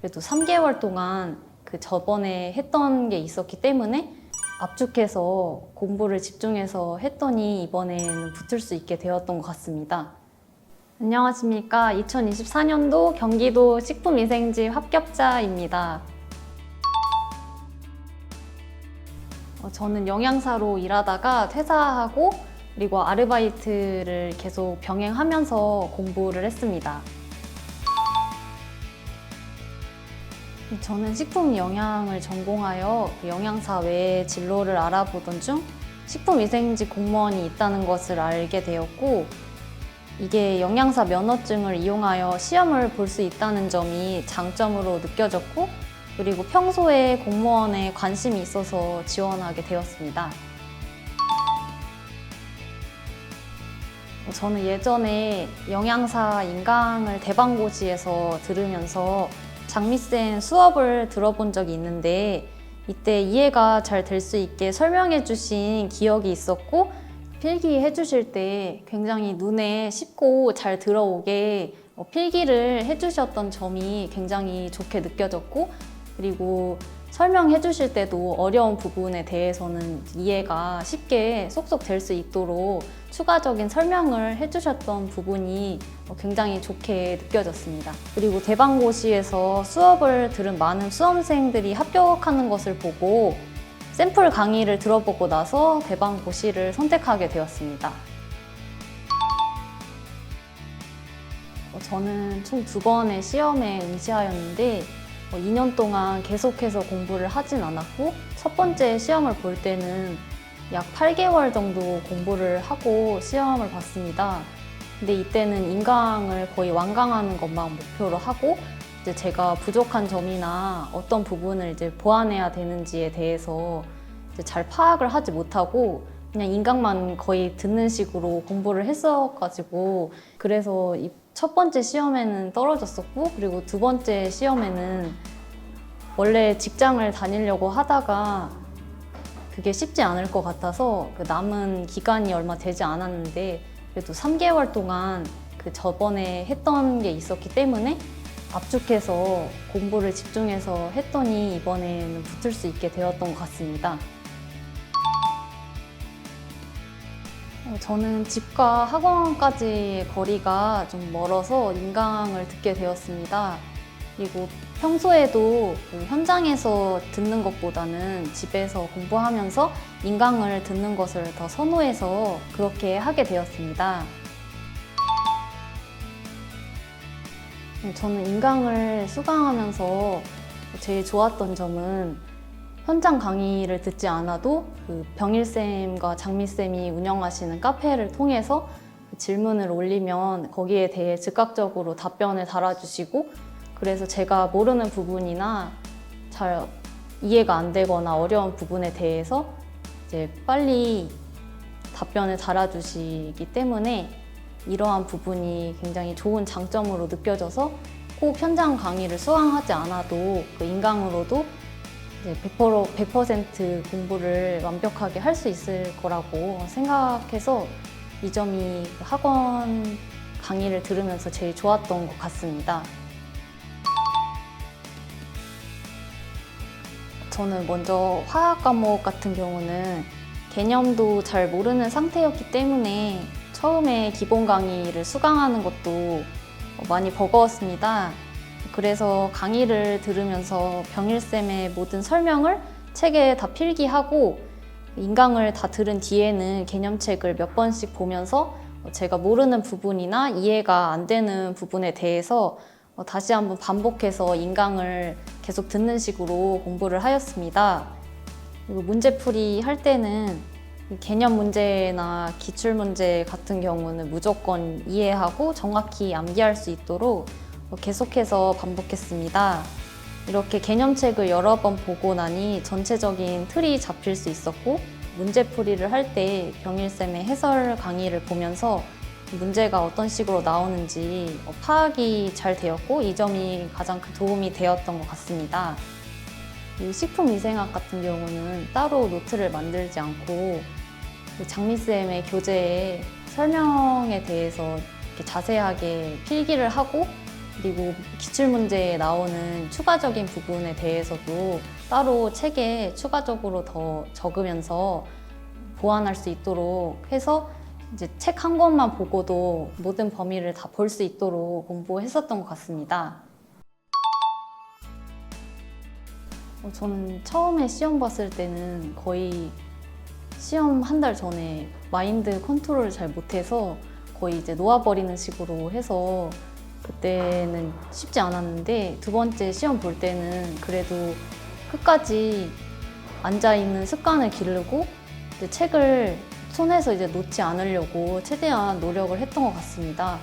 그래도 3개월 동안 그 저번에 했던 게 있었기 때문에 압축해서 공부를 집중해서 했더니 이번에는 붙을 수 있게 되었던 것 같습니다. 안녕하십니까. 2024년도 경기도 식품위생직 합격자입니다. 저는 영양사로 일하다가 퇴사하고 그리고 아르바이트를 계속 병행하면서 공부를 했습니다. 저는 식품 영양을 전공하여 그 영양사 외에 진로를 알아보던 중 식품위생직 공무원이 있다는 것을 알게 되었고, 이게 영양사 면허증을 이용하여 시험을 볼 수 있다는 점이 장점으로 느껴졌고, 그리고 평소에 공무원에 관심이 있어서 지원하게 되었습니다. 저는 예전에 영양사 인강을 대방고시에서 들으면서 장미쌤 수업을 들어본 적이 있는데, 이때 이해가 잘 될 수 있게 설명해 주신 기억이 있었고, 필기해 주실 때 굉장히 눈에 쉽고 잘 들어오게 필기를 해 주셨던 점이 굉장히 좋게 느껴졌고, 그리고 설명해 주실 때도 어려운 부분에 대해서는 이해가 쉽게 쏙쏙 될 수 있도록 추가적인 설명을 해 주셨던 부분이 굉장히 좋게 느껴졌습니다. 그리고 대방고시에서 수업을 들은 많은 수험생들이 합격하는 것을 보고 샘플 강의를 들어보고 나서 대방고시를 선택하게 되었습니다. 저는 총 2번의 시험에 응시하였는데 2년 동안 계속해서 공부를 하진 않았고, 첫 번째 시험을 볼 때는 약 8개월 정도 공부를 하고 시험을 봤습니다. 근데 이때는 인강을 거의 완강하는 것만 목표로 하고, 이제 제가 부족한 점이나 어떤 부분을 이제 보완해야 되는지에 대해서 이제 잘 파악을 하지 못하고 그냥 인강만 거의 듣는 식으로 공부를 했어가지고, 그래서 이 첫 번째 시험에는 떨어졌었고, 그리고 2번째 시험에는 원래 직장을 다니려고 하다가 그게 쉽지 않을 것 같아서 그 남은 기간이 얼마 되지 않았는데 그래도 3개월 동안 그 저번에 했던 게 있었기 때문에 압축해서 공부를 집중해서 했더니 이번에는 붙을 수 있게 되었던 것 같습니다. 저는 집과 학원까지의 거리가 좀 멀어서 인강을 듣게 되었습니다. 그리고 평소에도 그 현장에서 듣는 것보다는 집에서 공부하면서 인강을 듣는 것을 더 선호해서 그렇게 하게 되었습니다. 저는 인강을 수강하면서 제일 좋았던 점은 현장 강의를 듣지 않아도 그 병일쌤과 장미쌤이 운영하시는 카페를 통해서 질문을 올리면 거기에 대해 즉각적으로 답변을 달아주시고, 그래서 제가 모르는 부분이나 잘 이해가 안 되거나 어려운 부분에 대해서 이제 빨리 답변을 달아주시기 때문에 이러한 부분이 굉장히 좋은 장점으로 느껴져서 꼭 현장 강의를 수강하지 않아도 그 인강으로도 이제 100% 공부를 완벽하게 할 수 있을 거라고 생각해서 이 점이 학원 강의를 들으면서 제일 좋았던 것 같습니다. 저는 먼저 화학 과목 같은 경우는 개념도 잘 모르는 상태였기 때문에 처음에 기본 강의를 수강하는 것도 많이 버거웠습니다. 그래서 강의를 들으면서 병일쌤의 모든 설명을 책에 다 필기하고 인강을 다 들은 뒤에는 개념책을 몇 번씩 보면서 제가 모르는 부분이나 이해가 안 되는 부분에 대해서 다시 한번 반복해서 인강을 계속 듣는 식으로 공부를 하였습니다. 그리고 문제풀이 할 때는 개념 문제나 기출 문제 같은 경우는 무조건 이해하고 정확히 암기할 수 있도록 계속해서 반복했습니다. 이렇게 개념책을 여러 번 보고 나니 전체적인 틀이 잡힐 수 있었고, 문제풀이를 할 때 병일쌤의 해설 강의를 보면서 문제가 어떤 식으로 나오는지 파악이 잘 되었고, 이 점이 가장 큰 도움이 되었던 것 같습니다. 이 식품위생학 같은 경우는 따로 노트를 만들지 않고 장미쌤의 교재에 설명에 대해서 이렇게 자세하게 필기를 하고 그리고 기출문제에 나오는 추가적인 부분에 대해서도 따로 책에 추가적으로 더 적으면서 보완할 수 있도록 해서 이제 책 한 권만 보고도 모든 범위를 다 볼 수 있도록 공부했었던 것 같습니다. 저는 처음에 시험 봤을 때는 거의 시험 한 달 전에 마인드 컨트롤을 잘 못해서 거의 이제 놓아버리는 식으로 해서 그때는 쉽지 않았는데, 두 번째 시험 볼 때는 그래도 끝까지 앉아있는 습관을 기르고 이제 책을 손에서 이제 놓지 않으려고 최대한 노력을 했던 것 같습니다.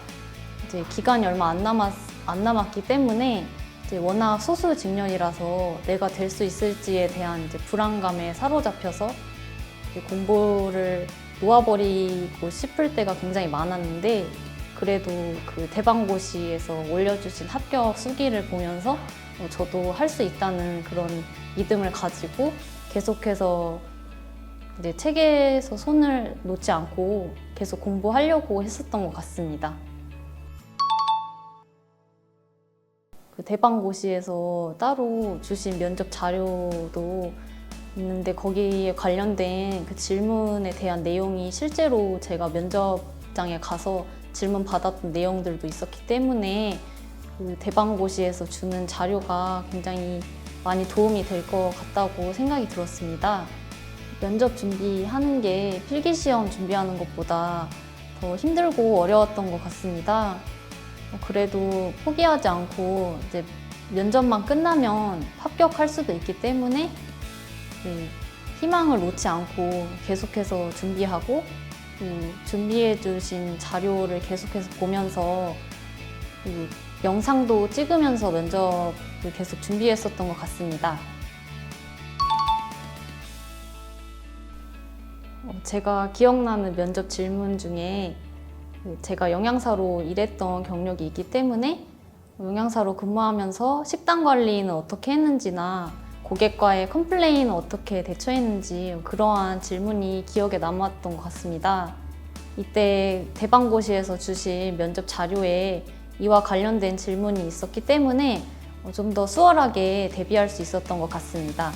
이제 기간이 얼마 안 남았기 때문에 이제 워낙 소수직렬이라서 내가 될 수 있을지에 대한 이제 불안감에 사로잡혀서 공부를 놓아버리고 싶을 때가 굉장히 많았는데, 그래도 그 대방고시에서 올려주신 합격 수기를 보면서 저도 할 수 있다는 그런 믿음을 가지고 계속해서 이제 책에서 손을 놓지 않고 계속 공부하려고 했었던 것 같습니다. 그 대방고시에서 따로 주신 면접 자료도 있는데, 거기에 관련된 그 질문에 대한 내용이 실제로 제가 면접장에 가서 질문 받았던 내용들도 있었기 때문에 그 대방고시에서 주는 자료가 굉장히 많이 도움이 될 것 같다고 생각이 들었습니다. 면접 준비하는 게 필기시험 준비하는 것보다 더 힘들고 어려웠던 것 같습니다. 그래도 포기하지 않고 이제 면접만 끝나면 합격할 수도 있기 때문에 희망을 놓지 않고 계속해서 준비하고, 준비해 주신 자료를 계속해서 보면서 영상도 찍으면서 면접을 계속 준비했었던 것 같습니다. 제가 기억나는 면접 질문 중에 제가 영양사로 일했던 경력이 있기 때문에 영양사로 근무하면서 식단 관리는 어떻게 했는지나 고객과의 컴플레인은 어떻게 대처했는지 그러한 질문이 기억에 남았던 것 같습니다. 이때 대방고시에서 주신 면접 자료에 이와 관련된 질문이 있었기 때문에 좀 더 수월하게 대비할 수 있었던 것 같습니다.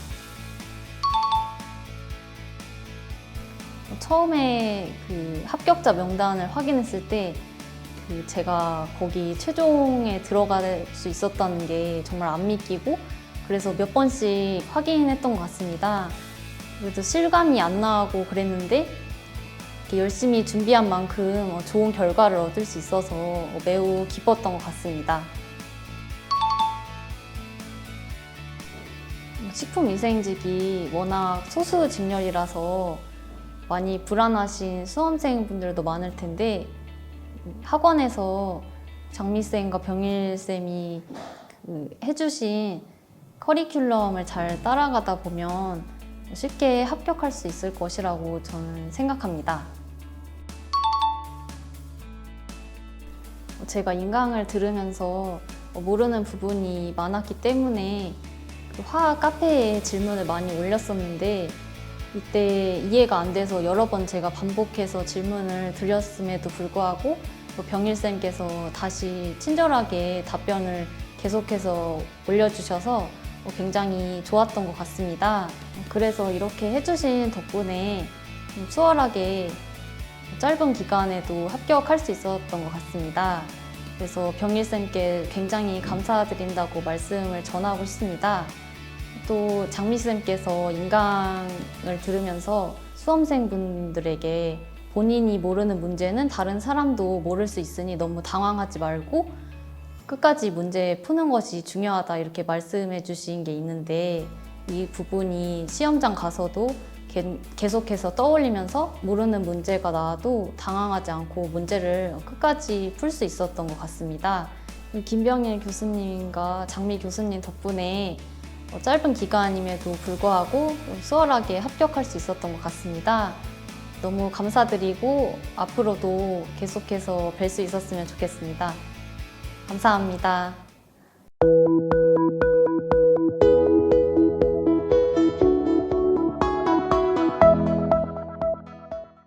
처음에 그 합격자 명단을 확인했을 때 제가 거기 최종에 들어갈 수 있었다는 게 정말 안 믿기고, 그래서 몇 번씩 확인했던 것 같습니다. 그래도 실감이 안 나고 그랬는데 열심히 준비한 만큼 좋은 결과를 얻을 수 있어서 매우 기뻤던 것 같습니다. 식품위생직이 워낙 소수직렬이라서 많이 불안하신 수험생분들도 많을 텐데, 학원에서 장미쌤과 병일쌤이 해주신 커리큘럼을 잘 따라가다 보면 쉽게 합격할 수 있을 것이라고 저는 생각합니다. 제가 인강을 들으면서 모르는 부분이 많았기 때문에 화학 카페에 질문을 많이 올렸었는데, 이때 이해가 안 돼서 여러 번 제가 반복해서 질문을 드렸음에도 불구하고 병일쌤께서 다시 친절하게 답변을 계속해서 올려주셔서 굉장히 좋았던 것 같습니다. 그래서 이렇게 해주신 덕분에 수월하게 짧은 기간에도 합격할 수 있었던 것 같습니다. 그래서 병일쌤께 굉장히 감사드린다고 말씀을 전하고 싶습니다. 또 장미쌤께서 인강을 들으면서 수험생분들에게 본인이 모르는 문제는 다른 사람도 모를 수 있으니 너무 당황하지 말고 끝까지 문제 푸는 것이 중요하다, 이렇게 말씀해 주신 게 있는데, 이 부분이 시험장 가서도 계속해서 떠올리면서 모르는 문제가 나와도 당황하지 않고 문제를 끝까지 풀 수 있었던 것 같습니다. 김병일 교수님과 장미 교수님 덕분에 짧은 기간임에도 불구하고 수월하게 합격할 수 있었던 것 같습니다. 너무 감사드리고 앞으로도 계속해서 뵐 수 있었으면 좋겠습니다. 감사합니다.